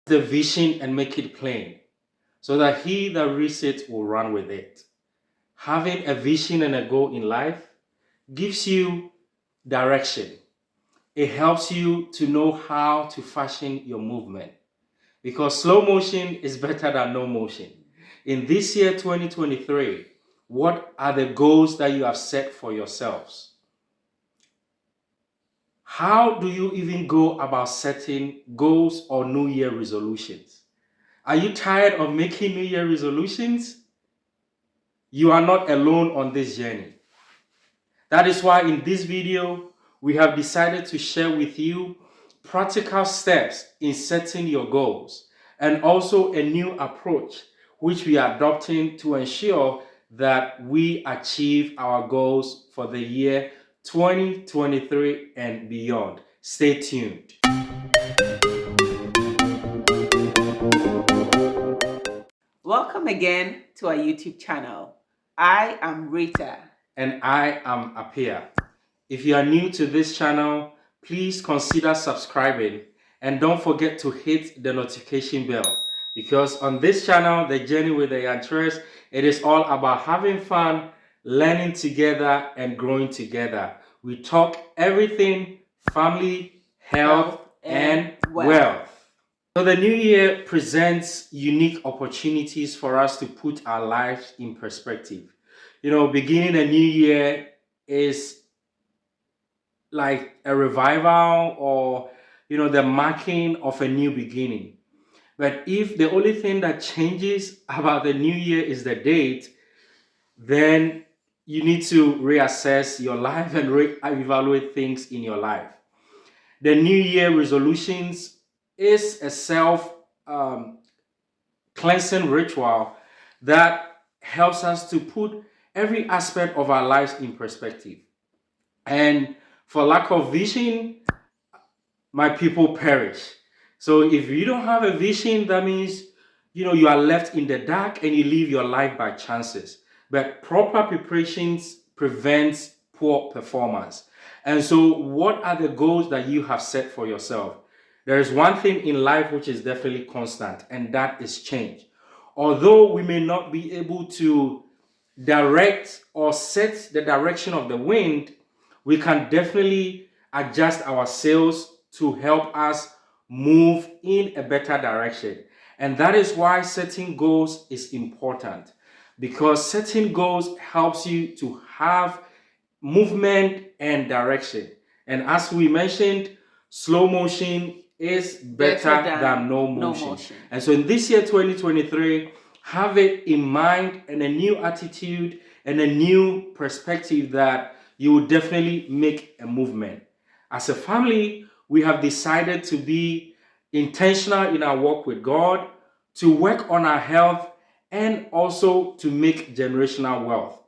the vision and make it plain, so that he that reads it will run with it. Having a vision and a goal in life gives you direction. It helps you to know how to fashion your movement, because slow motion is better than no motion. In this year 2023, what are the goals that you have set for yourselves? How do you even go about setting goals or New Year resolutions? Are you tired of making New Year resolutions? You are not alone on this journey. That is why in this video, we have decided to share with you practical steps in setting your goals, and also a new approach which we are adopting to ensure that we achieve our goals for the year 2023 and beyond. Stay tuned. Welcome again to our YouTube channel. I am Rita. And I am Apia. If you are new to this channel, please consider subscribing and don't forget to hit the notification bell, because on this channel, the journey with the interest, it is all about having fun, learning together and growing together. We talk everything family, health and wealth. So the new year presents unique opportunities for us to put our lives in perspective. Beginning a new year is like a revival, or the marking of a new beginning. But if the only thing that changes about the new year is the date, then you need to reassess your life and reevaluate things in your life. The new year resolutions is a self cleansing ritual that helps us to put every aspect of our lives in perspective. And for lack of vision, my people perish. So if you don't have a vision, that means you are left in the dark and you live your life by chances. But proper preparations prevents poor performance. And so what are the goals that you have set for yourself? There is one thing in life which is definitely constant, and that is change. Although we may not be able to direct or set the direction of the wind, we can definitely adjust our sails to help us move in a better direction. And that is why setting goals is important, because setting goals helps you to have movement and direction. And as we mentioned, slow motion is better than no motion. And so in this year 2023, have it in mind and a new attitude and a new perspective that you will definitely make a movement. As a family, we have decided to be intentional in our work with God, to work on our health, and also to make generational wealth.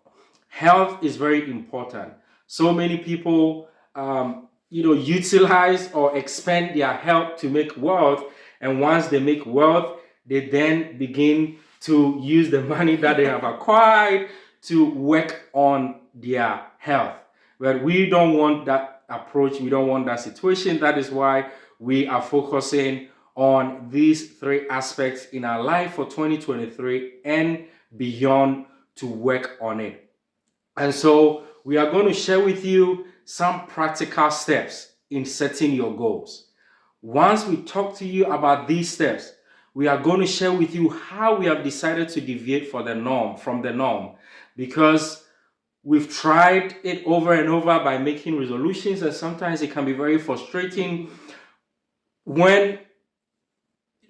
Health is very important. So many people utilize or expend their health to make wealth, and once they make wealth, they then begin to use the money that they have acquired to work on their health. But we don't want that approach. We don't want that situation. That is why we are focusing on these three aspects in our life for 2023 and beyond to work on it. And so we are going to share with you some practical steps in setting your goals. Once we talk to you about these steps, we are going to share with you how we have decided to deviate from the norm, because we've tried it over and over by making resolutions, and sometimes it can be very frustrating when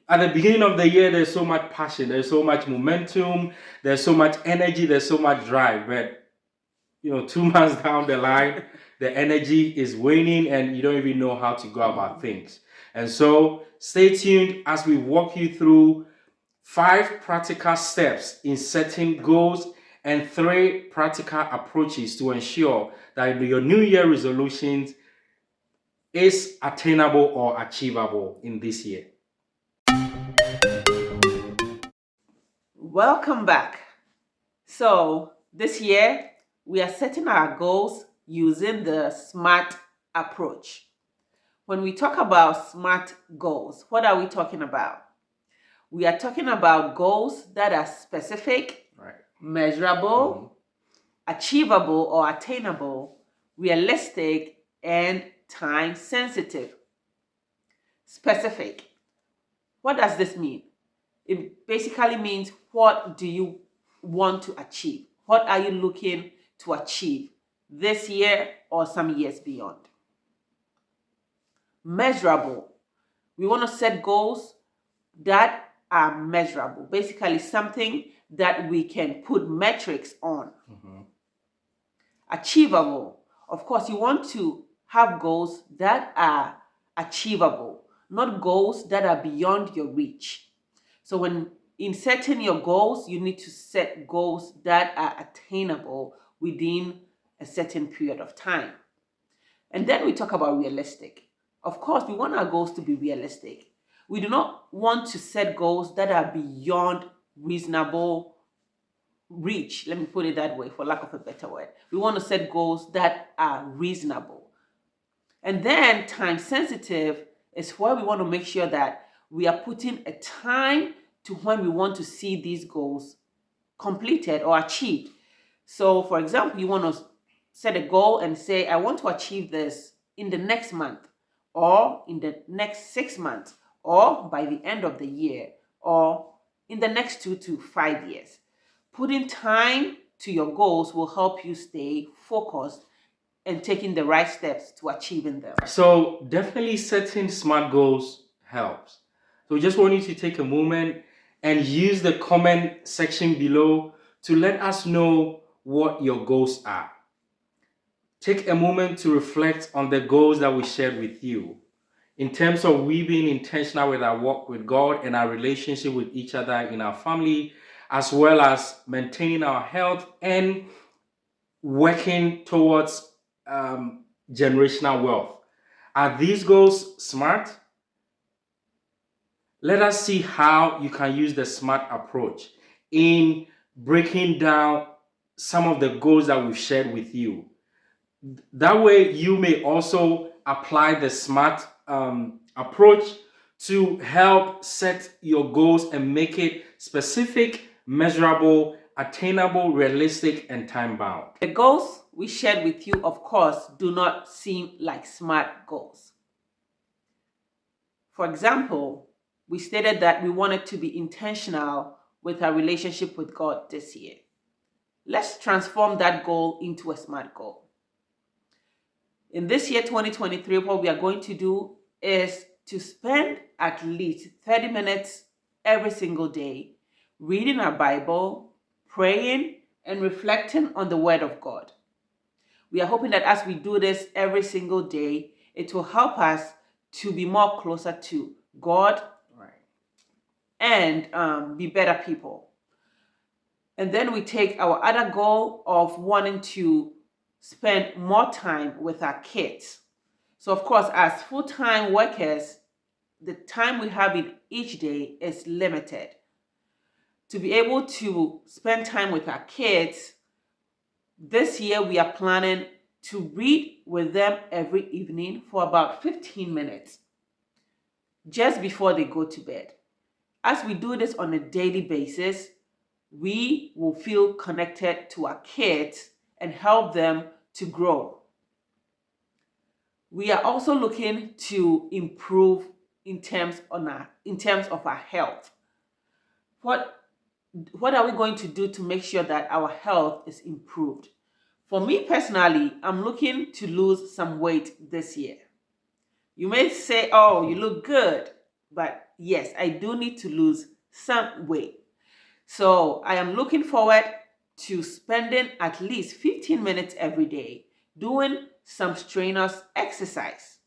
at the beginning of the year there's so much passion, there's so much momentum, there's so much energy, there's so much drive, but 2 months down the line, the energy is waning and you don't even know how to go about things. And so stay tuned as we walk you through 5 practical steps in setting goals and 3 practical approaches to ensure that your New Year resolutions is attainable or achievable in this year. Welcome back. So this year, we are setting our goals using the SMART approach. When we talk about SMART goals, what are we talking about? We are talking about goals that are specific, Right. measurable, achievable or attainable, realistic, and time sensitive. Specific. What does this mean? It basically means, what do you want to achieve? What are you looking to achieve this year or some years beyond? Measurable. We want to set goals that are measurable. Basically, something that we can put metrics on. Achievable. Of course, you want to have goals that are achievable, not goals that are beyond your reach. So when in setting your goals, you need to set goals that are attainable within a certain period of time. And then we talk about realistic. Of course, we want our goals to be realistic. We do not want to set goals that are beyond reasonable reach. Let me put it that way, for lack of a better word. We want to set goals that are reasonable. And then time sensitive is where we want to make sure that we are putting a time to when we want to see these goals completed or achieved. So, for example, you want to set a goal and say, I want to achieve this in the next month, or in the next 6 months, or by the end of the year, or in the next 2 to 5 years. Putting time to your goals will help you stay focused and taking the right steps to achieving them. So definitely setting SMART goals helps. So we just want you to take a moment and use the comment section below to let us know what your goals are. Take a moment to reflect on the goals that we shared with you. In terms of we being intentional with our walk with God and our relationship with each other in our family, as well as maintaining our health and working towards generational wealth. Are these goals SMART? Let us see how you can use the SMART approach in breaking down some of the goals that we've shared with you. That way, you may also apply the SMART approach to help set your goals and make it specific, measurable, attainable, realistic, and time-bound. The goals we shared with you, of course, do not seem like SMART goals. For example, we stated that we wanted to be intentional with our relationship with God this year. Let's transform that goal into a SMART goal. In this year, 2023, what we are going to do is to spend at least 30 minutes every single day reading our Bible, praying, and reflecting on the Word of God. We are hoping that as we do this every single day, it will help us to be more closer to God, and be better people. And then we take our other goal of wanting to spend more time with our kids. So, of course, as full-time workers, the time we have in each day is limited. To be able to spend time with our kids, this year we are planning to read with them every evening for about 15 minutes, just before they go to bed. As we do this on a daily basis, we will feel connected to our kids and help them to grow. We are also looking to improve in terms of our health. What are we going to do to make sure that our health is improved? For me personally, I'm looking to lose some weight this year. You may say, oh, you look good. But yes, I do need to lose some weight. So I am looking forward to spending at least 15 minutes every day doing some strenuous exercise.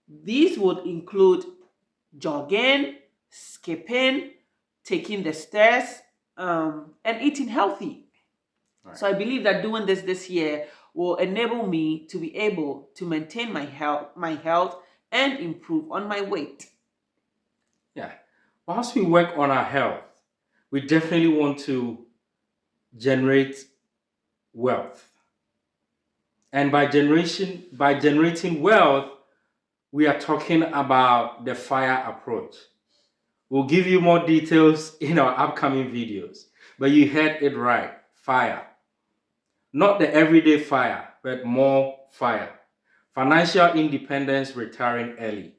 These would include jogging, skipping, taking the stairs, and eating healthy. Right. So I believe that doing this year will enable me to be able to maintain my health and improve on my weight. Yeah. Whilst we work on our health, we definitely want to generate wealth. And by generating wealth, we are talking about the FIRE approach. We'll give you more details in our upcoming videos. But you heard it right. Fire. Not the everyday fire, but more fire. Financial independence, retiring early.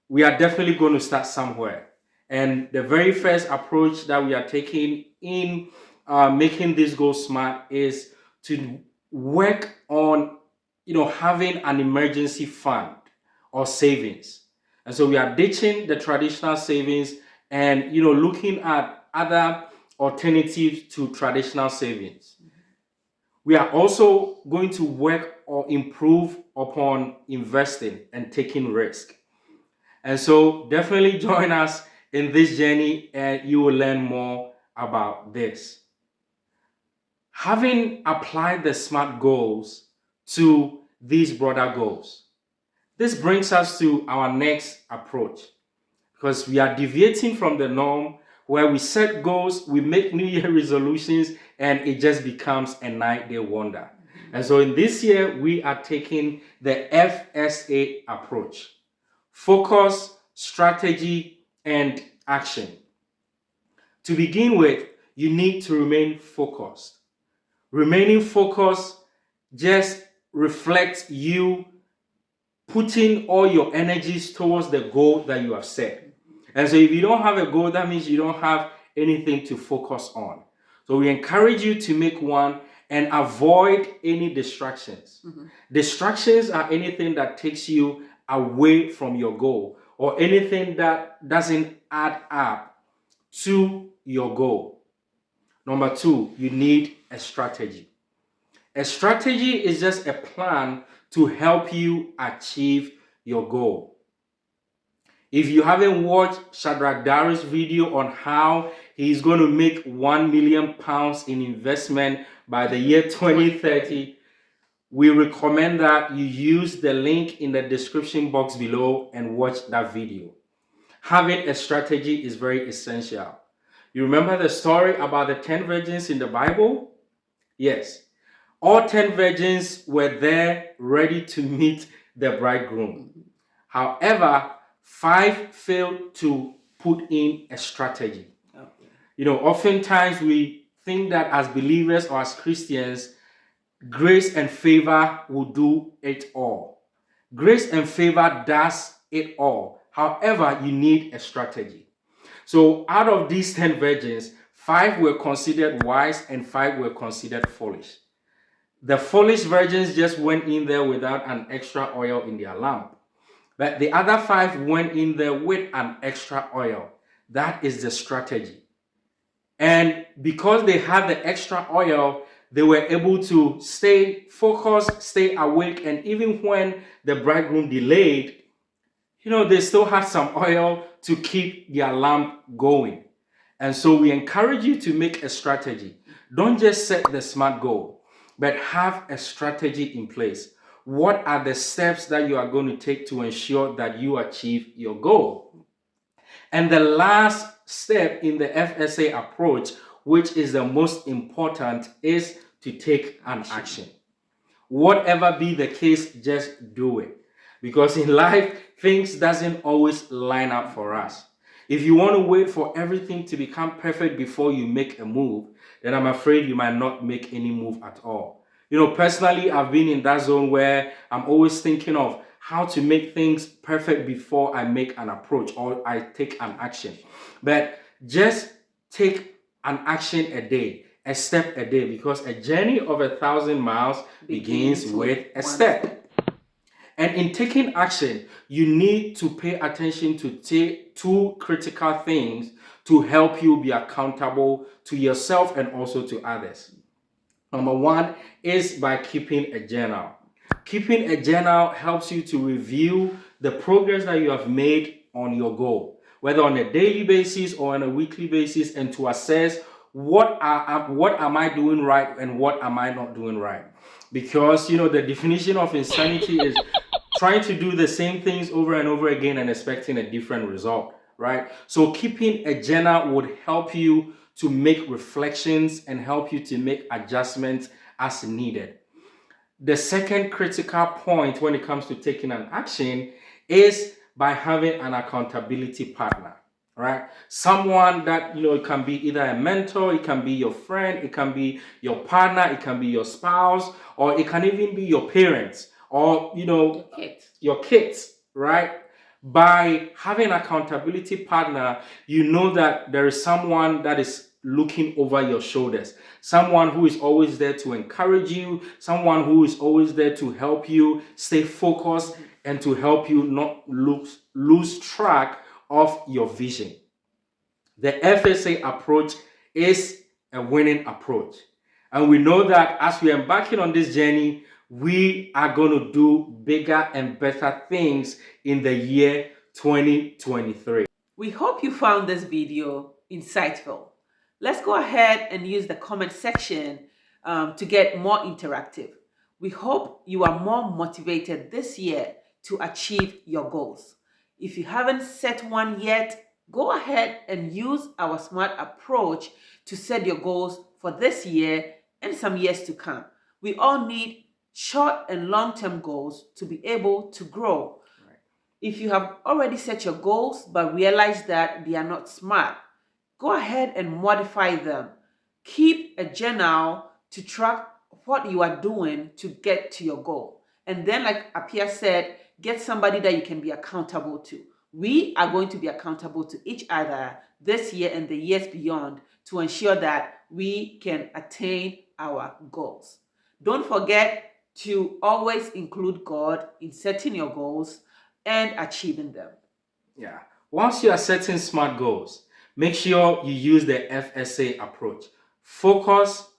We are definitely going to start somewhere. And the very first approach that we are taking in making this goal smart is to work on, having an emergency fund or savings. And so we are ditching the traditional savings and, looking at other alternatives to traditional savings. We are also going to work or improve upon investing and taking risk. And so definitely join us in this journey and you will learn more about this. Having applied the SMART goals to these broader goals, this brings us to our next approach, because we are deviating from the norm where we set goals, we make New Year resolutions, and it just becomes a 9-day wonder. And so in this year, we are taking the FSA approach: focus, strategy, and action. To begin with, you need to remain focused. Remaining focused just reflects you putting all your energies towards the goal that you have set. And so if you don't have a goal, that means you don't have anything to focus on. So we encourage you to make one and avoid any distractions. Distractions are anything that takes you away from your goal or anything that doesn't add up to your goal. Number 2, you need a strategy. A strategy is just a plan to help you achieve your goal. If you haven't watched Shadrach Darry's video on how he's going to make £1 million in investment by the year 2030, we recommend that you use the link in the description box below and watch that video. Having a strategy is very essential. You remember the story about the 10 virgins in the Bible? Yes. All 10 virgins were there ready to meet the bridegroom. However, 5 failed to put in a strategy. Oftentimes we think that as believers or as Christians, grace and favor will do it all. Grace and favor does it all. However, you need a strategy. So out of these 10 virgins, 5 were considered wise and 5 were considered foolish. The foolish virgins just went in there without an extra oil in their lamp. But the other 5 went in there with an extra oil. That is the strategy. And because they had the extra oil, they were able to stay focused, stay awake, and even when the bridegroom delayed, they still had some oil to keep their lamp going. And so we encourage you to make a strategy. Don't just set the SMART goal, but have a strategy in place. What are the steps that you are going to take to ensure that you achieve your goal? And the last step in the FSA approach, which is the most important, is to take an action. Whatever be the case, just do it. Because in life, things doesn't always line up for us. If you want to wait for everything to become perfect before you make a move, then I'm afraid you might not make any move at all. Personally, I've been in that zone where I'm always thinking of how to make things perfect before I make an approach or I take an action. But just take an action a day, a step a day, because a journey of 1,000 miles begins with a step. And in taking action, you need to pay attention to 2 critical things to help you be accountable to yourself and also to others. Number 1 is by keeping a journal. Keeping a journal helps you to review the progress that you have made on your goal, whether on a daily basis or on a weekly basis, and to assess what am I doing right and what am I not doing right. Because, the definition of insanity is trying to do the same things over and over again and expecting a different result, right? So keeping a journal would help you to make reflections and help you to make adjustments as needed. The second critical point when it comes to taking an action is by having an accountability partner, right? Someone that, it can be either a mentor, it can be your friend, it can be your partner, it can be your spouse, or it can even be your parents, or, your kids, right? By having an accountability partner, you know that there is someone that is looking over your shoulders, someone who is always there to encourage you, someone who is always there to help you stay focused and to help you not lose track of your vision. The FSA approach is a winning approach. And we know that as we are embarking on this journey, we are going to do bigger and better things in the year 2023. We hope you found this video insightful. Let's go ahead and use the comment section to get more interactive. We hope you are more motivated this year to achieve your goals. If you haven't set one yet, go ahead and use our SMART approach to set your goals for this year and some years to come. We all need short and long-term goals to be able to grow. Right. If you have already set your goals but realize that they are not SMART, go ahead and modify them. Keep a journal to track what you are doing to get to your goal. And then, like Apia said, get somebody that you can be accountable to. We are going to be accountable to each other this year and the years beyond to ensure that we can attain our goals. Don't forget to always include God in setting your goals and achieving them. Yeah. Once you are setting SMART goals, make sure you use the FSA approach. Focus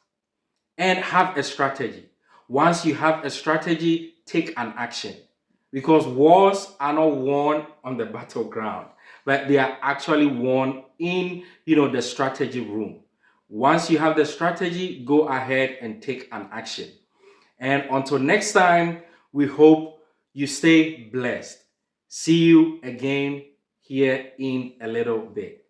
and have a strategy. Once you have a strategy, take an action. Because wars are not won on the battleground, but they are actually won in, the strategy room. Once you have the strategy, go ahead and take an action. And until next time, we hope you stay blessed. See you again here in a little bit.